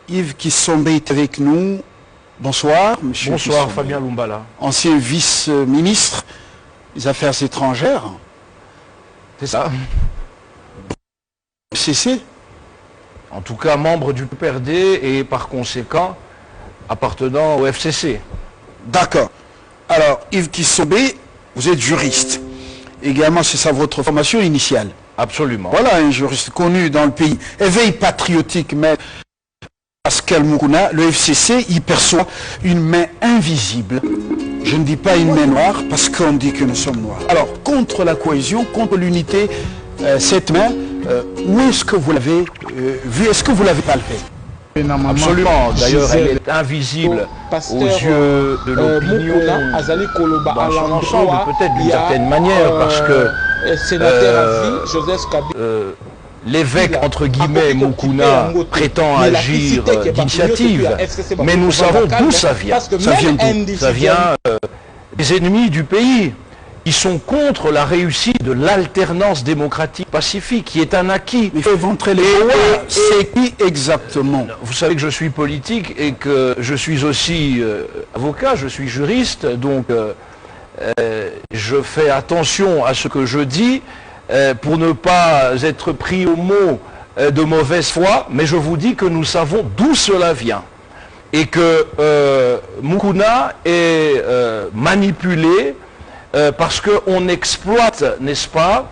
Yves Kissombe est avec nous. Bonsoir, monsieur. Bonsoir, Kissombe. Fabien Lumbala. Ancien vice-ministre des Affaires étrangères. C'est ça. CC. En tout cas, membre du PRD et par conséquent appartenant au FCC. D'accord. Alors, Yves Kissombe, vous êtes juriste. Également, c'est ça votre formation initiale. Absolument. Voilà un juriste connu dans le pays. Éveil patriotique, mais Pascal Moukouna, le FCC, il perçoit une main invisible. Je ne dis pas une main noire, parce qu'on dit que nous sommes noirs. Alors, contre la cohésion, contre l'unité, cette main, où est-ce que vous l'avez vue? Est-ce que vous l'avez palpée? Absolument. D'ailleurs, elle est invisible aux yeux de l'opinion dans son ensemble, peut-être d'une certaine manière, parce que l'évèque, entre guillemets, Moukouna, prétend agir d'initiative, mais nous savons d'où ça vient. Ça vient d'où? Ça vient des ennemis du pays, qui sont contre la réussite de l'alternance démocratique pacifique, qui est un acquis. Il faut montrer les c'est qui exactement? Vous savez que je suis politique et que je suis aussi avocat, je suis juriste, donc je fais attention à ce que je dis pour ne pas être pris au mot de mauvaise foi, mais je vous dis que nous savons d'où cela vient. Et que Moukouna est manipulé parce qu'on exploite, n'est-ce pas,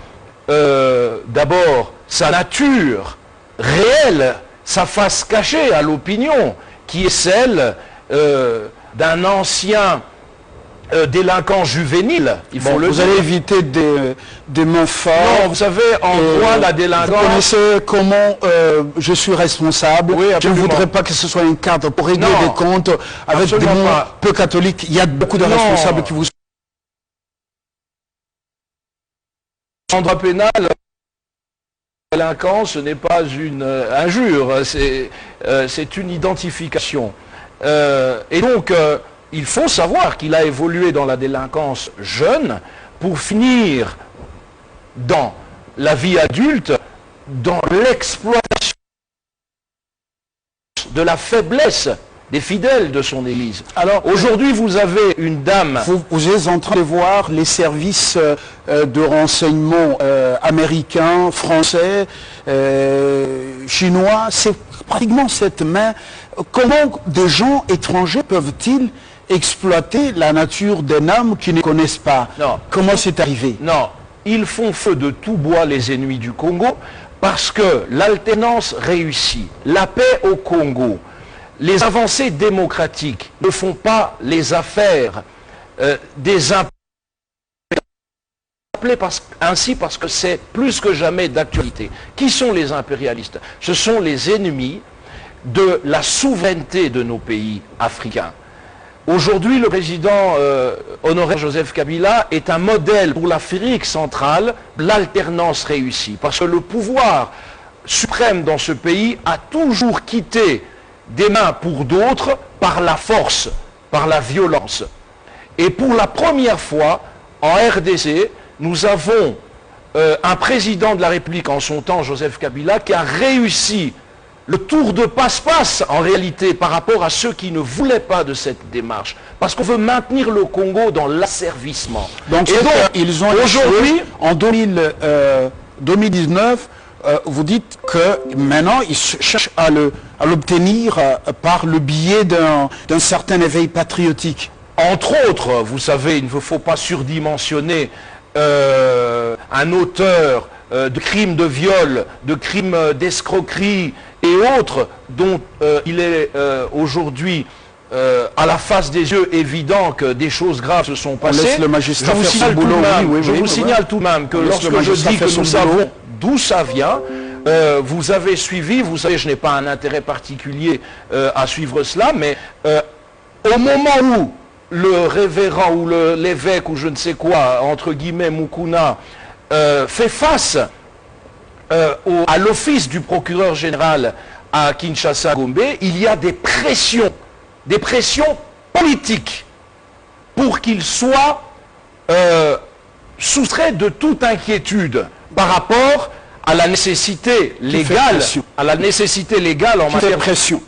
d'abord sa nature réelle, sa face cachée à l'opinion, qui est celle d'un ancien délinquant juvénile, il faut le dire. Vous allez éviter des mots forts. Non, vous savez, en quoi la délinquance... Vous connaissez comment je suis responsable. Oui, je ne voudrais pas que ce soit un cadre pour régler des comptes avec des mots peu catholiques. Il y a beaucoup de responsables qui vous... En droit pénal, la délinquance, ce n'est pas une injure, c'est une identification. Et donc, il faut savoir qu'il a évolué dans la délinquance jeune pour finir dans la vie adulte, dans l'exploitation de la faiblesse des fidèles de son Église. Alors aujourd'hui, vous avez une dame... Vous êtes en train de voir les services de renseignement américains, français, chinois. C'est pratiquement cette main. Comment des gens étrangers peuvent-ils exploiter la nature d'un homme qu'ils ne connaissent pas? Non. Comment c'est arrivé? Non, ils font feu de tout bois, les ennemis du Congo, parce que l'alternance réussit, la paix au Congo, les avancées démocratiques ne font pas les affaires des impérialistes, ainsi parce que c'est plus que jamais d'actualité. Qui sont les impérialistes? Ce sont les ennemis de la souveraineté de nos pays africains. Aujourd'hui, le président honoraire Joseph Kabila est un modèle pour l'Afrique centrale, l'alternance réussie, parce que le pouvoir suprême dans ce pays a toujours quitté des mains pour d'autres par la force, par la violence. Et pour la première fois, en RDC, nous avons un président de la République en son temps, Joseph Kabila, qui a réussi le tour de passe-passe, en réalité, par rapport à ceux qui ne voulaient pas de cette démarche. Parce qu'on veut maintenir le Congo dans l'asservissement. Donc, ils ont aujourd'hui, en 2019, vous dites que maintenant, ils cherchent à l'obtenir par le biais d'un certain éveil patriotique. Entre autres, vous savez, il ne faut pas surdimensionner un auteur de crimes de viol, de crimes d'escroquerie et autres, dont il est aujourd'hui à la face des yeux évident que des choses graves se sont passées. On laisse le magistrat faire son boulot. Je vous signale tout de même que lorsque je dis que nous savons d'où ça vient, vous avez suivi, vous savez, je n'ai pas un intérêt particulier à suivre cela, mais au moment où le révérend ou l'évêque ou je ne sais quoi, entre guillemets Moukouna, fait face à l'office du procureur général à Kinshasa, Gombe, il y a des pressions politiques pour qu'il soit soustrait de toute inquiétude par rapport à la nécessité légale,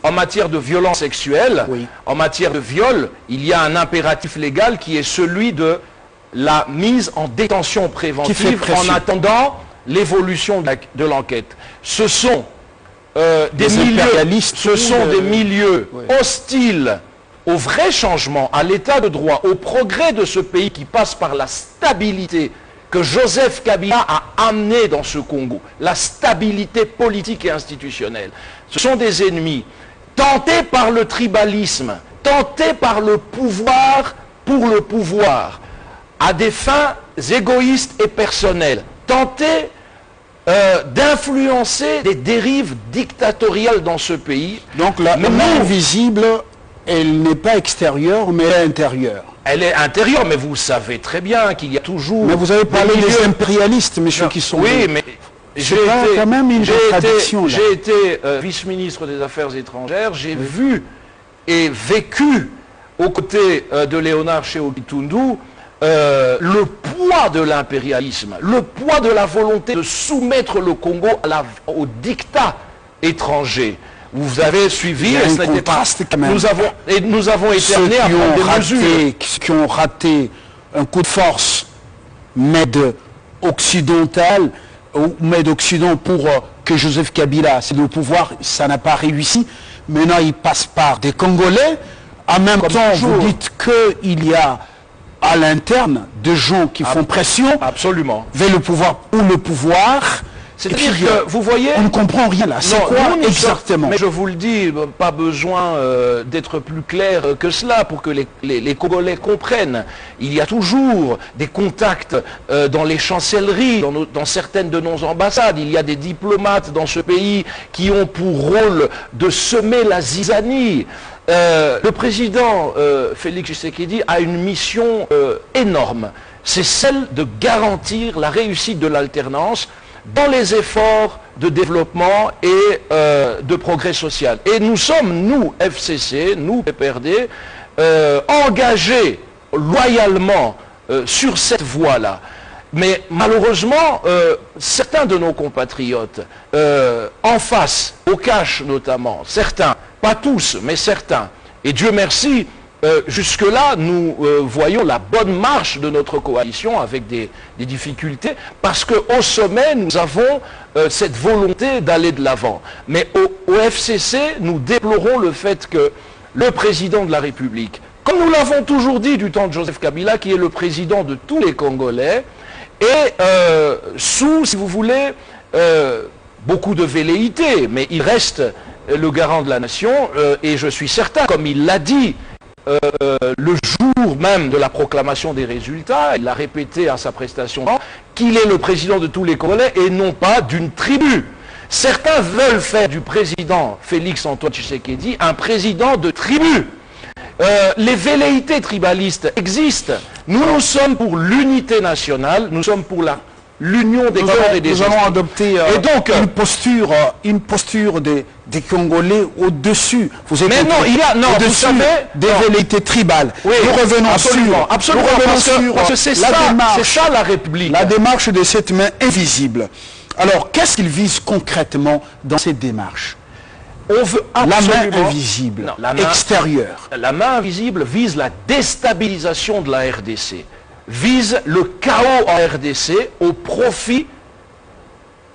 en matière de violence sexuelle, oui. En matière de viol, il y a un impératif légal qui est celui de la mise en détention préventive en attendant l'évolution de l'enquête. Ce sont des milieux hostiles au vrai changement, à l'état de droit, au progrès de ce pays qui passe par la stabilité que Joseph Kabila a amené dans ce Congo, la stabilité politique et institutionnelle. Ce sont des ennemis tentés par le tribalisme, tentés par le pouvoir pour le pouvoir, à des fins égoïstes et personnelles, tentés d'influencer des dérives dictatoriales dans ce pays. Donc la main invisible, elle n'est pas extérieure, mais elle est intérieure. Elle est intérieure, mais vous savez très bien qu'il y a toujours... Mais vous avez parlé des impérialistes, messieurs, qui sont... Oui, mais j'ai quand même une contradiction. J'ai été vice-ministre des Affaires étrangères, j'ai vu et vécu aux côtés de Léonard Tshilombo le poids de l'impérialisme, le poids de la volonté de soumettre le Congo au dictat étranger. Vous avez suivi, et ce n'était pas... Nous avons été amenés à prendre des mesures. Ceux qui ont raté un coup de force, m'aide occidentale, ou m'aide occident pour que Joseph Kabila, c'est le pouvoir, ça n'a pas réussi. Maintenant, il passe par des Congolais. En même temps, vous dites qu'il y a à l'interne des gens qui font pression vers le pouvoir ou le pouvoir. C'est-à-dire que, vous voyez... On ne comprend rien là. C'est quoi exactement? Mais je vous le dis, pas besoin d'être plus clair que cela pour que les Congolais comprennent. Il y a toujours des contacts dans les chancelleries, dans certaines de nos ambassades. Il y a des diplomates dans ce pays qui ont pour rôle de semer la zizanie. Le président Félix Tshisekedi a une mission énorme. C'est celle de garantir la réussite de l'alternance dans les efforts de développement et de progrès social. Et nous sommes, nous, FCC, nous, PPRD, engagés loyalement sur cette voie-là. Mais malheureusement, certains de nos compatriotes, en face, au cash notamment, certains, pas tous, mais certains, et Dieu merci, jusque-là, nous voyons la bonne marche de notre coalition avec des difficultés, parce qu'au sommet, nous avons cette volonté d'aller de l'avant. Mais au FCC, nous déplorons le fait que le président de la République, comme nous l'avons toujours dit du temps de Joseph Kabila, qui est le président de tous les Congolais, est sous, si vous voulez, beaucoup de velléités, mais il reste le garant de la nation, et je suis certain, comme il l'a dit, le jour même de la proclamation des résultats, il l'a répété à sa prestation, qu'il est le président de tous les Congolais et non pas d'une tribu. Certains veulent faire du président Félix-Antoine Tshisekedi un président de tribu. Les velléités tribalistes existent. Nous sommes pour l'unité nationale, nous sommes pour l'union des corps et des esprits. Nous allons adopter une posture des Congolais au-dessus. Mais non, il y a vous savez, des velléités tribales. Oui, nous revenons absolument, parce que c'est ça la République. La démarche de cette main invisible. Alors, qu'est-ce qu'il vise concrètement dans cette démarche? On veut la main invisible, extérieure. La main invisible vise la déstabilisation de la RDC, vise le chaos en RDC au profit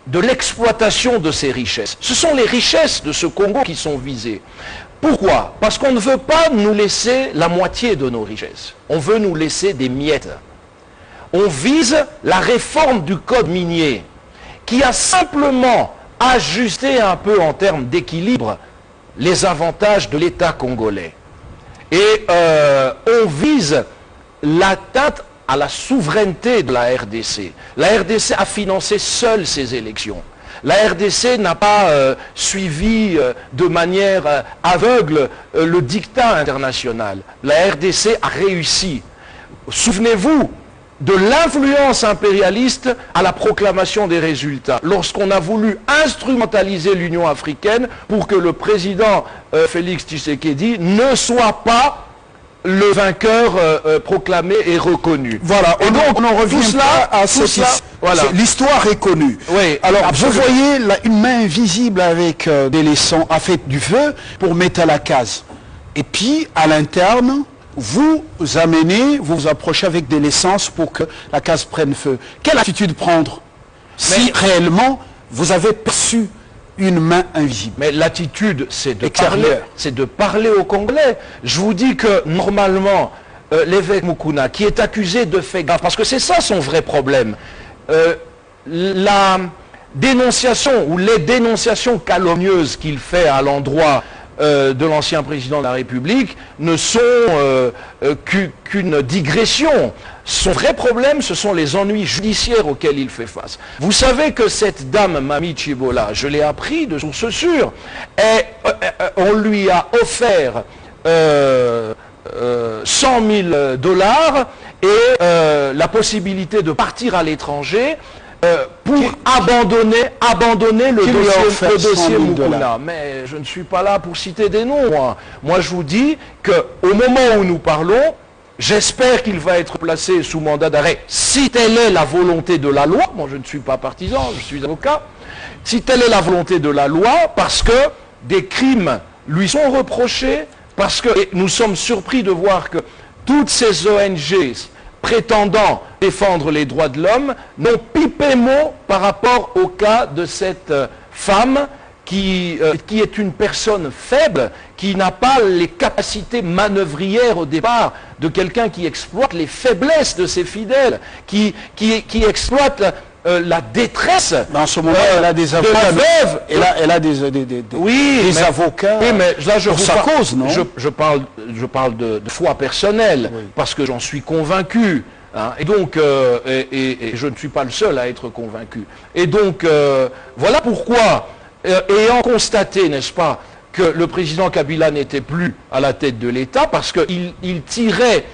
de l'exploitation de ces richesses. Ce sont les richesses de ce Congo qui sont visées. Pourquoi? Parce qu'on ne veut pas nous laisser la moitié de nos richesses. On veut nous laisser des miettes. On vise la réforme du code minier qui a simplement ajusté un peu en termes d'équilibre les avantages de l'État congolais. Et on vise l'atteinte à la souveraineté de la RDC. La RDC a financé seule ses élections. La RDC n'a pas suivi de manière aveugle le dictat international. La RDC a réussi. Souvenez-vous de l'influence impérialiste à la proclamation des résultats. Lorsqu'on a voulu instrumentaliser l'Union africaine pour que le président Félix Tshisekedi ne soit pas le vainqueur proclamé et reconnu. Voilà, et donc on en revient à cette voilà. L'histoire est connue. Oui, alors absolument. vous voyez là, une main invisible avec des laissons a fait du feu pour mettre à la case. Et puis à l'interne, vous amenez, vous vous approchez avec de l'essence pour que la case prenne feu. Quelle attitude prendre si réellement vous avez perçu une main invisible? Mais l'attitude, c'est de parler aux Congolais. Je vous dis que normalement, l'évêque Mukuna, qui est accusé de faits graves, parce que c'est ça son vrai problème, la dénonciation ou les dénonciations calomnieuses qu'il fait à l'endroit de l'ancien président de la République ne sont qu'une digression. Son vrai problème, ce sont les ennuis judiciaires auxquels il fait face. Vous savez que cette dame, Mami Chibola, je l'ai appris de source sûre, on lui a offert 100 000 $ et la possibilité de partir à l'étranger pour abandonner le dossier Mukuna. Mais je ne suis pas là pour citer des noms. Moi je vous dis qu'au moment où nous parlons, j'espère qu'il va être placé sous mandat d'arrêt, si telle est la volonté de la loi. Moi je ne suis pas partisan, je suis avocat. Si telle est la volonté de la loi, parce que des crimes lui sont reprochés, parce que nous sommes surpris de voir que toutes ces ONG prétendant défendre les droits de l'homme n'ont pipé mot par rapport au cas de cette femme qui est une personne faible, qui n'a pas les capacités manœuvrières au départ de quelqu'un qui exploite les faiblesses de ses fidèles, qui exploite la détresse. Dans ce moment, elle a des avocats. Elle a des avocats. Oui, mais là, pour sa cause, non? Je parle de foi personnelle, oui, parce que j'en suis convaincu. Hein, et donc, et je ne suis pas le seul à être convaincu. Et donc, voilà pourquoi, ayant constaté, n'est-ce pas, que le président Kabila n'était plus à la tête de l'État, parce qu'il tirait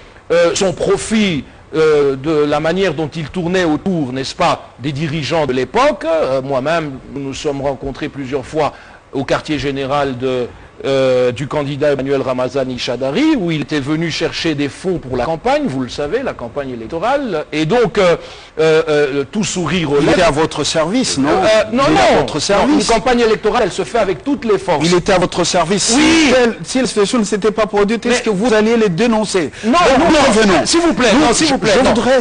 son profit de la manière dont il tournait autour, n'est-ce pas, des dirigeants de l'époque. Moi-même, nous nous sommes rencontrés plusieurs fois au quartier général du candidat Emmanuel Ramazani Chadari, où il était venu chercher des fonds pour la campagne, vous le savez, la campagne électorale, et donc tout sourire aux lèvres. Il était à votre service, non? Non, une campagne électorale, elle se fait avec toutes les forces. Il était à votre service. Oui. Si la situation ne s'était pas produite, est-ce que vous alliez les dénoncer? Non, s'il vous plaît,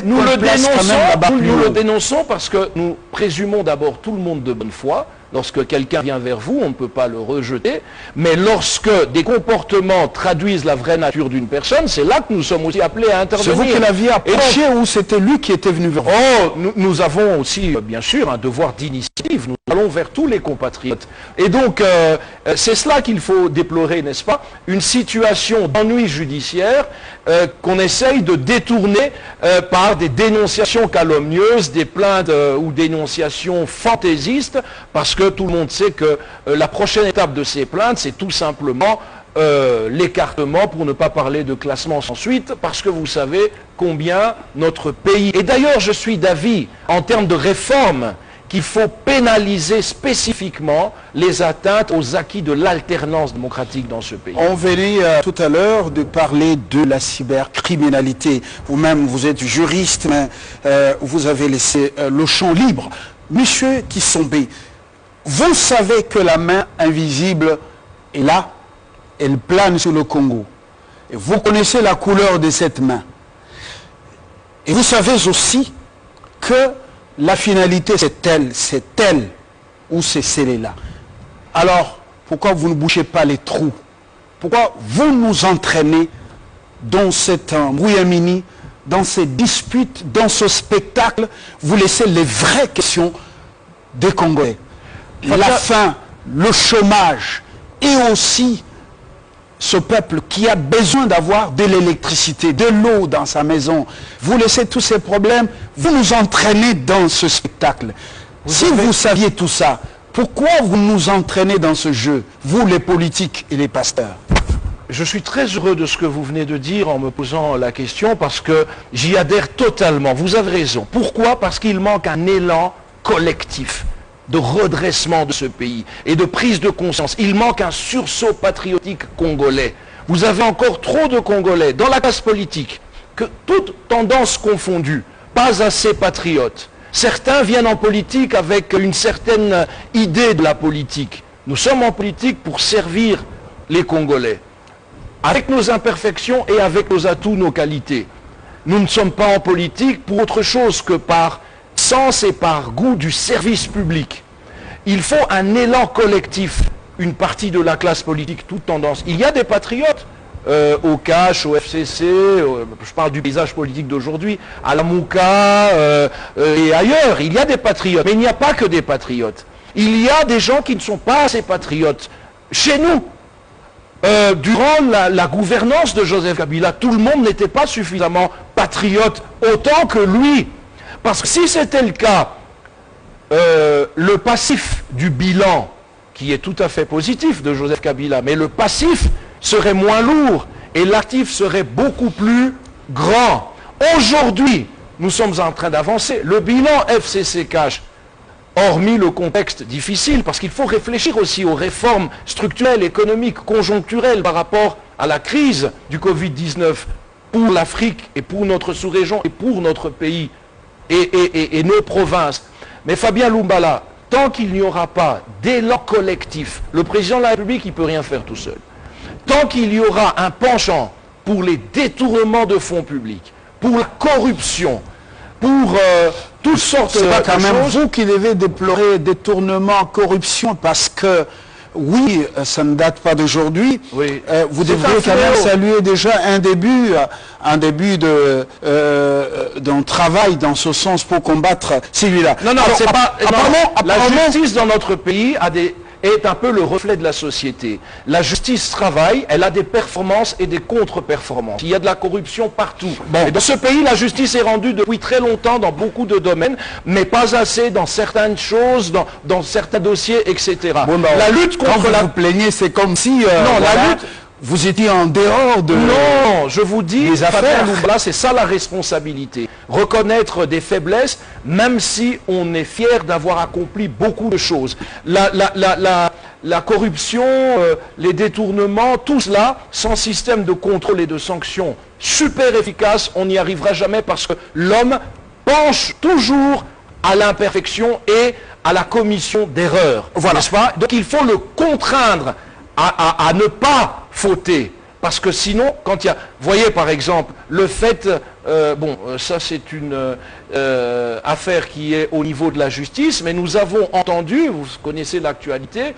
nous le dénonçons parce que nous présumons d'abord tout le monde de bonne foi. Lorsque quelqu'un vient vers vous, on ne peut pas le rejeter, mais lorsque des comportements traduisent la vraie nature d'une personne, c'est là que nous sommes aussi appelés à intervenir. C'est vous qui l'aviez approché ou c'était lui qui était venu vers vous? Nous avons aussi, bien sûr, un devoir d'initiative. Nous allons vers tous les compatriotes. Et donc, c'est cela qu'il faut déplorer, n'est-ce pas? Une situation d'ennui judiciaire qu'on essaye de détourner par des dénonciations calomnieuses, des plaintes ou dénonciations fantaisistes, parce que tout le monde sait que la prochaine étape de ces plaintes, c'est tout simplement l'écartement, pour ne pas parler de classement sans suite, parce que vous savez combien notre pays... Et d'ailleurs, je suis d'avis, en termes de réforme, qu'il faut pénaliser spécifiquement les atteintes aux acquis de l'alternance démocratique dans ce pays. On venait tout à l'heure de parler de la cybercriminalité. Vous-même, vous êtes juriste, mais vous avez laissé le champ libre. Monsieur Kissombé, vous savez que la main invisible est là, elle plane sur le Congo. Et vous connaissez la couleur de cette main. Et vous savez aussi que la finalité, c'est elle, ou c'est celle-là. Alors, pourquoi vous ne bouchez pas les trous? Pourquoi vous nous entraînez dans cet embrouillamini, dans ces disputes, dans ce spectacle? Vous laissez les vraies questions des Congolais. La faim, le chômage, et aussi ce peuple qui a besoin d'avoir de l'électricité, de l'eau dans sa maison. Vous laissez tous ces problèmes, vous nous entraînez dans ce spectacle. Vous saviez tout ça, pourquoi vous nous entraînez dans ce jeu, vous les politiques et les pasteurs? Je suis très heureux de ce que vous venez de dire en me posant la question, parce que j'y adhère totalement. Vous avez raison. Pourquoi? Parce qu'il manque un élan collectif de redressement de ce pays et de prise de conscience. Il manque un sursaut patriotique congolais. Vous avez encore trop de Congolais dans la classe politique, que toutes tendances confondues, pas assez patriotes. Certains viennent en politique avec une certaine idée de la politique. Nous sommes en politique pour servir les Congolais, avec nos imperfections et avec nos atouts, nos qualités. Nous ne sommes pas en politique pour autre chose que par sens et par goût du service public. Il faut un élan collectif, une partie de la classe politique, toute tendance. Il y a des patriotes, au CACH, au FCC, je parle du paysage politique d'aujourd'hui, à la Mouka et ailleurs, il y a des patriotes. Mais il n'y a pas que des patriotes. Il y a des gens qui ne sont pas assez patriotes. Chez nous, durant la gouvernance de Joseph Kabila, tout le monde n'était pas suffisamment patriote autant que lui. Parce que si c'était le cas, le passif du bilan, qui est tout à fait positif de Joseph Kabila, mais le passif serait moins lourd et l'actif serait beaucoup plus grand. Aujourd'hui, nous sommes en train d'avancer. Le bilan FCC Cash, hormis le contexte difficile, parce qu'il faut réfléchir aussi aux réformes structurelles, économiques, conjoncturelles par rapport à la crise du Covid-19 pour l'Afrique et pour notre sous-région et pour notre pays et nos provinces. Mais Fabien Lumbala, tant qu'il n'y aura pas d'élan collectif, le président de la République, il ne peut rien faire tout seul. Tant qu'il y aura un penchant pour les détournements de fonds publics, pour la corruption, pour toutes sortes de choses... C'est pas quand même vous qui devez déplorer détournement, corruption, parce que, oui, ça ne date pas d'aujourd'hui. Oui. Vous devriez quand même saluer déjà un début d'un travail dans ce sens pour combattre celui-là. Non, non, alors, c'est pas... apparemment, la justice dans notre pays est un peu le reflet de la société. La justice travaille, elle a des performances et des contre-performances. Il y a de la corruption partout. Bon. Et dans ce pays, la justice est rendue depuis très longtemps dans beaucoup de domaines, mais pas assez dans certaines choses, dans certains dossiers, etc. Bon, ben, la lutte contre vous plaignez, c'est comme si... non, voilà, la lutte... Vous étiez en dehors de... Non, je vous dis, les affaires. C'est ça la responsabilité. Reconnaître des faiblesses, même si on est fier d'avoir accompli beaucoup de choses. La corruption, les détournements, tout cela, sans système de contrôle et de sanctions super efficace, on n'y arrivera jamais parce que l'homme penche toujours à l'imperfection et à la commission d'erreurs. Voilà. N'est-ce pas? Donc il faut le contraindre à ne pas fauter. Parce que sinon, quand il y a... Voyez par exemple, le fait... ça c'est une affaire qui est au niveau de la justice, mais nous avons entendu, vous connaissez l'actualité,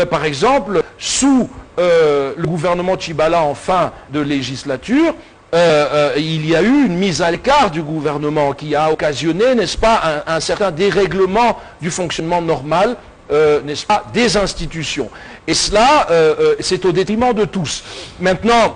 par exemple, sous le gouvernement Tshibala en fin de législature, il y a eu une mise à l'écart du gouvernement qui a occasionné, n'est-ce pas, un certain dérèglement du fonctionnement normal, n'est-ce pas, des institutions. Et cela, c'est au détriment de tous. Maintenant,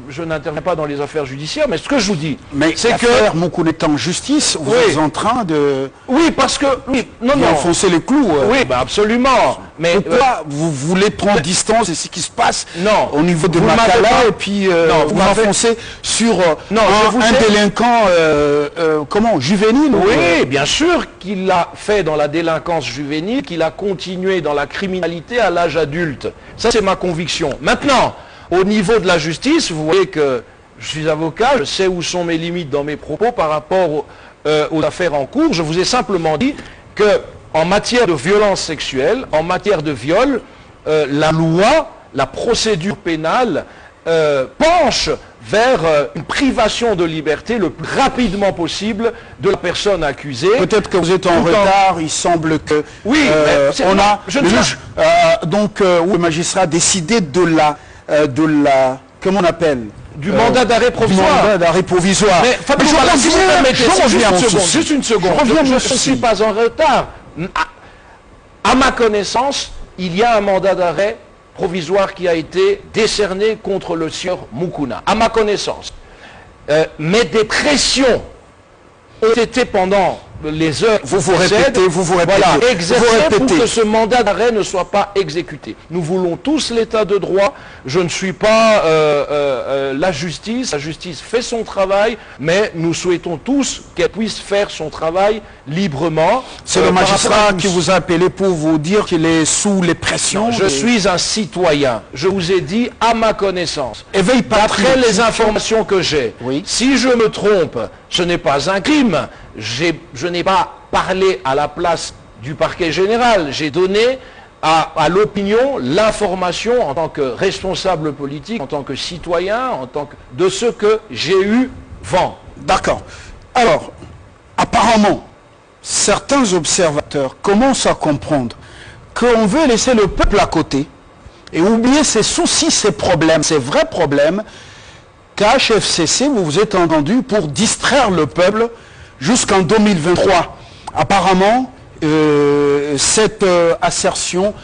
je n'interviens pas dans les affaires judiciaires, mais ce que je vous dis, c'est que... Moukouna est en justice, vous êtes en train de... Oui, parce que... Oui, non. enfoncer les clous. Oui, ben absolument. Mais pourquoi vous voulez prendre distance de ce qui se passe au niveau de Makala et puis vous m'enfoncez sur un délinquant, juvénile? Oui, bien sûr qu'il l'a fait dans la délinquance juvénile, qu'il a continué dans la criminalité à l'âge adulte. Ça, c'est ma conviction. Maintenant, au niveau de la justice, vous voyez que je suis avocat, je sais où sont mes limites dans mes propos par rapport aux affaires en cours. Je vous ai simplement dit que en matière de violence sexuelle, en matière de viol, la loi, la procédure pénale penche vers une privation de liberté le plus rapidement possible de la personne accusée. Peut-être que vous êtes en retard, il semble que... Oui, on a... Le juge, le magistrat a décidé de la... comment on appelle du mandat d'arrêt provisoire. Du mandat d'arrêt provisoire. Mais Fabien, si vous permettez, juste une seconde. Je ne suis pas en retard. À ma connaissance, il y a un mandat d'arrêt provisoire qui a été décerné contre le sieur Moukouna. À ma connaissance. Mais des pressions ont été pendant les heures vous répétez, voilà, exercer vous répétez. pour que ce mandat d'arrêt ne soit pas exécuté. Nous voulons tous l'état de droit. Je ne suis pas la justice. La justice fait son travail, mais nous souhaitons tous qu'elle puisse faire son travail librement. C'est le magistrat qui vous a appelé pour vous dire qu'il est sous les pressions. Je suis un citoyen. Je vous ai dit à ma connaissance. Éveil D'après les informations que j'ai, oui. Si je me trompe, ce n'est pas un crime. Je n'ai pas parlé à la place du parquet général. J'ai donné à l'opinion l'information en tant que responsable politique, en tant que citoyen, de ce que j'ai eu vent. D'accord. Alors, apparemment, certains observateurs commencent à comprendre qu'on veut laisser le peuple à côté et oublier ses soucis, ses problèmes, ses vrais problèmes, qu'à HFCC, vous vous êtes entendu pour distraire le peuple jusqu'en 2023. Apparemment, cette assertion,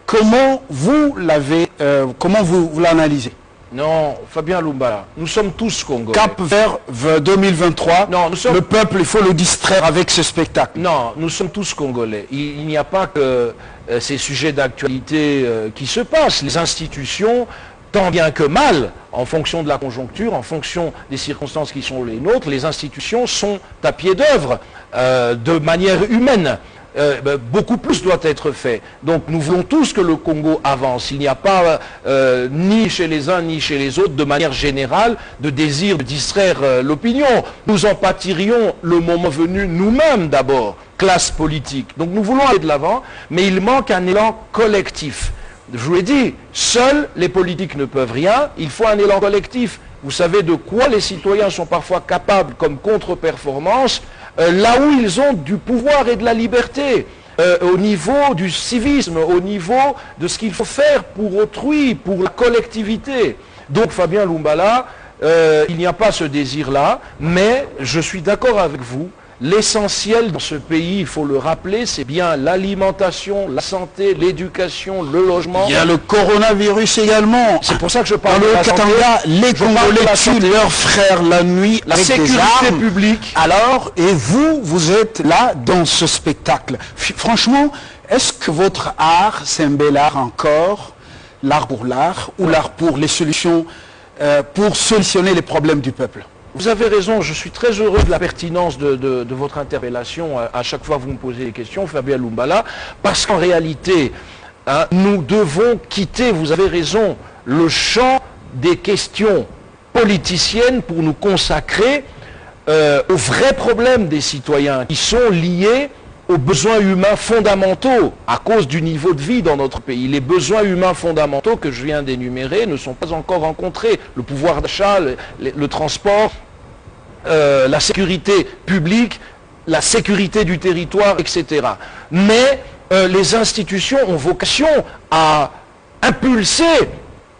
comment vous l'analysez? Non, Fabien Lumbala, nous sommes tous Congolais. Cap vers 2023, non, le peuple, il faut le distraire avec ce spectacle. Non, nous sommes tous Congolais. Il n'y a pas que ces sujets d'actualité qui se passent. Les institutions, tant bien que mal, en fonction de la conjoncture, en fonction des circonstances qui sont les nôtres, les institutions sont à pied d'œuvre de manière humaine. Beaucoup plus doit être fait. Donc nous voulons tous que le Congo avance. Il n'y a pas ni chez les uns ni chez les autres de manière générale de désir de distraire l'opinion. Nous en pâtirions le moment venu nous-mêmes d'abord, classe politique. Donc nous voulons aller de l'avant, mais il manque un élan collectif. Je vous l'ai dit, seuls les politiques ne peuvent rien, il faut un élan collectif. Vous savez de quoi les citoyens sont parfois capables comme contre-performance, là où ils ont du pouvoir et de la liberté, au niveau du civisme, au niveau de ce qu'il faut faire pour autrui, pour la collectivité. Donc Fabien Lumbala, il n'y a pas ce désir-là, mais je suis d'accord avec vous. L'essentiel dans ce pays, il faut le rappeler, c'est bien l'alimentation, la santé, l'éducation, le logement. Il y a le coronavirus également. C'est pour ça que je parle de la santé. Les Congolais tuent leurs frères la nuit la avec sécurité des armes. publique. Alors, et vous êtes là dans ce spectacle. Franchement, est-ce que votre art, c'est un bel art encore, l'art pour l'art, ou l'art pour les solutions, pour solutionner les problèmes du peuple? Vous avez raison, je suis très heureux de la pertinence de votre interpellation à chaque fois que vous me posez des questions, Fabien Lumbala, parce qu'en réalité, hein, nous devons quitter, vous avez raison, le champ des questions politiciennes pour nous consacrer aux vrais problèmes des citoyens qui sont liés aux besoins humains fondamentaux à cause du niveau de vie dans notre pays. Les besoins humains fondamentaux que je viens d'énumérer ne sont pas encore rencontrés. Le pouvoir d'achat, le transport, la sécurité publique, la sécurité du territoire, etc. Mais les institutions ont vocation à impulser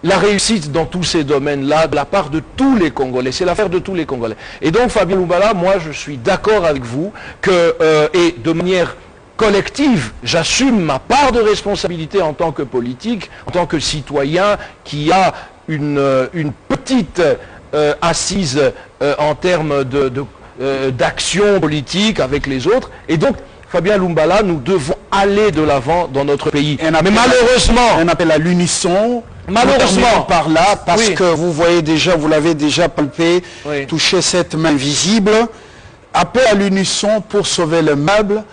la réussite dans tous ces domaines-là de la part de tous les Congolais. C'est l'affaire de tous les Congolais. Et donc, Fabien Lumbala, moi, je suis d'accord avec vous que, et de manière collective, j'assume ma part de responsabilité en tant que politique, en tant que citoyen qui a une petite assise en termes d'action politique avec les autres. Et donc, Fabien Lumbala, nous devons aller de l'avant dans notre pays. Mais malheureusement... Un appel à l'unisson. Malheureusement, par là, parce que vous voyez déjà, vous l'avez déjà palpé, toucher cette main visible. Appel à l'unisson pour sauver le meuble,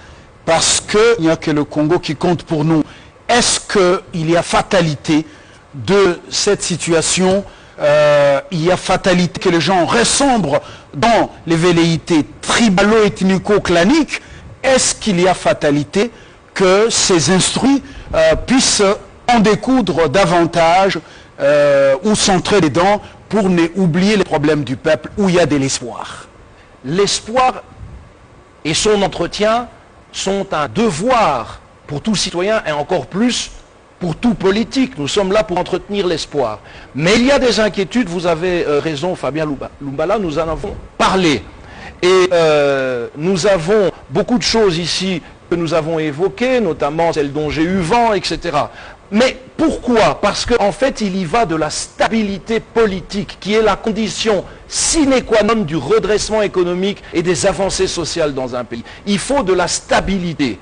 parce qu'il n'y a que le Congo qui compte pour nous. Est-ce qu'il y a fatalité de cette situation? Il y a fatalité que les gens ressemblent dans les velléités tribalo-ethnico-claniques. Est-ce qu'il y a fatalité que ces instruits puissent en découdre davantage ou centrer les dents pour oublier les problèmes du peuple où il y a de l'espoir? L'espoir et son entretien sont un devoir pour tout citoyen et encore plus pour tout politique. Nous sommes là pour entretenir l'espoir. Mais il y a des inquiétudes, vous avez raison Fabien Lumbala, nous en avons parlé. Et nous avons beaucoup de choses ici que nous avons évoquées, notamment celles dont j'ai eu vent, etc. Mais pourquoi? Parce qu'en fait, il y va de la stabilité politique, qui est la condition sine qua non du redressement économique et des avancées sociales dans un pays. Il faut de la stabilité.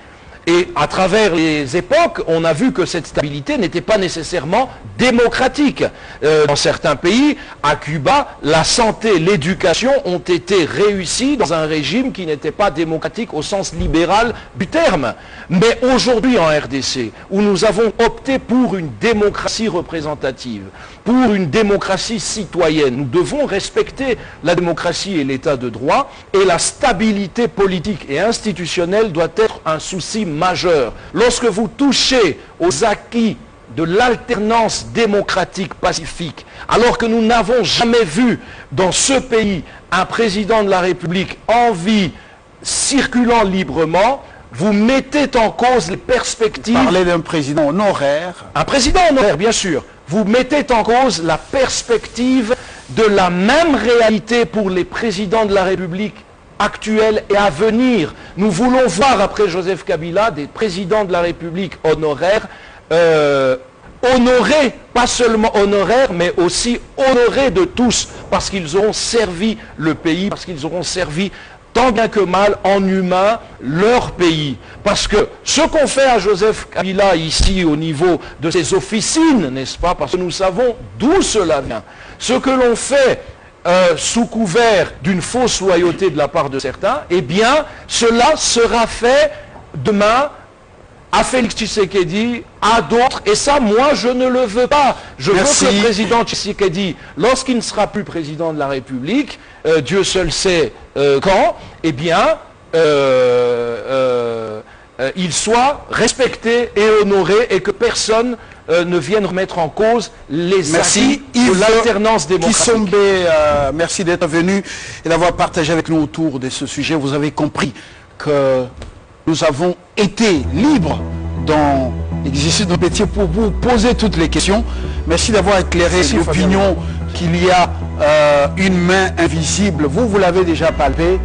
Et à travers les époques, on a vu que cette stabilité n'était pas nécessairement démocratique. Dans certains pays, à Cuba, la santé, l'éducation ont été réussies dans un régime qui n'était pas démocratique au sens libéral du terme. Mais aujourd'hui en RDC, où nous avons opté pour une démocratie représentative, pour une démocratie citoyenne, nous devons respecter la démocratie et l'état de droit, et la stabilité politique et institutionnelle doit être un souci majeur. Lorsque vous touchez aux acquis de l'alternance démocratique pacifique, alors que nous n'avons jamais vu dans ce pays un président de la République en vie, circulant librement, vous mettez en cause les perspectives... Parler d'un président honoraire. Un président honoraire, bien sûr. Vous mettez en cause la perspective de la même réalité pour les présidents de la République actuelle et à venir. Nous voulons voir, après Joseph Kabila, des présidents de la République honoraires, honorés, pas seulement honoraires, mais aussi honorés de tous, parce qu'ils auront servi le pays, parce qu'ils auront servi tant bien que mal, en humain, leur pays. Parce que ce qu'on fait à Joseph Kabila ici, au niveau de ses officines, n'est-ce pas, parce que nous savons d'où cela vient. Ce que l'on fait sous couvert d'une fausse loyauté de la part de certains, eh bien, cela sera fait demain à Félix Tshisekedi, à d'autres, et ça, moi, je ne le veux pas. Je veux que le président Tshisekedi, lorsqu'il ne sera plus président de la République, Dieu seul sait quand, eh bien, il soit respecté et honoré, et que personne ne vienne remettre en cause les acquis de l'alternance démocratique. Merci d'être venu et d'avoir partagé avec nous autour de ce sujet. Vous avez compris que nous avons été libres dans l'exercice de notre métier pour vous poser toutes les questions. Merci d'avoir éclairé l'opinion qu'il y a une main invisible. Vous l'avez déjà palpé.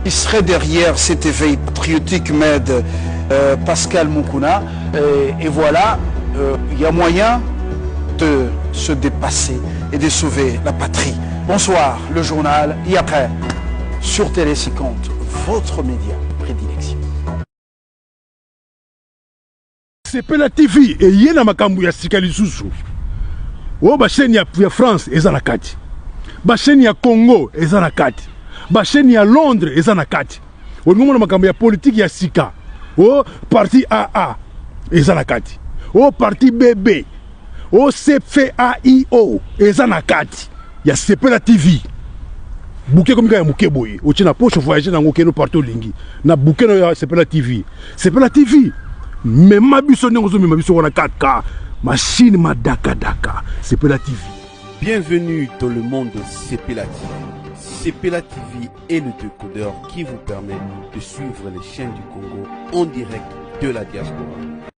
Qui serait derrière cet éveil patriotique, m'aide Pascal Moukouna. Et voilà, il y a moyen de se dépasser et de sauver la patrie. Bonsoir, le journal. Et après, sur Télé 50, votre média prédilection. Sepela TV et yena makambu ya sika lisusu. O ba chaîne ya France eza na kati. Ba chaîne ya Congo eza na kati. Ba chaîne ya Londres eza na kati. O ngomona makambu ya politique ya sika. O parti AA eza na kati. O parti BB. O CFAIO eza na kati. Ya Sepela TV. Bouquet comme ya muke boye. O tina poche voyager na ngokeno partout lingi. Na bouquet no ya Sepela TV. Sepela TV. Mais ma biso n'engo mais ma biso on a 4K machine ma daka Sepela TV. Bienvenue dans le monde de Sepela TV. Sepela TV est le décodeur qui vous permet de suivre les chaînes du Congo en direct de la diaspora.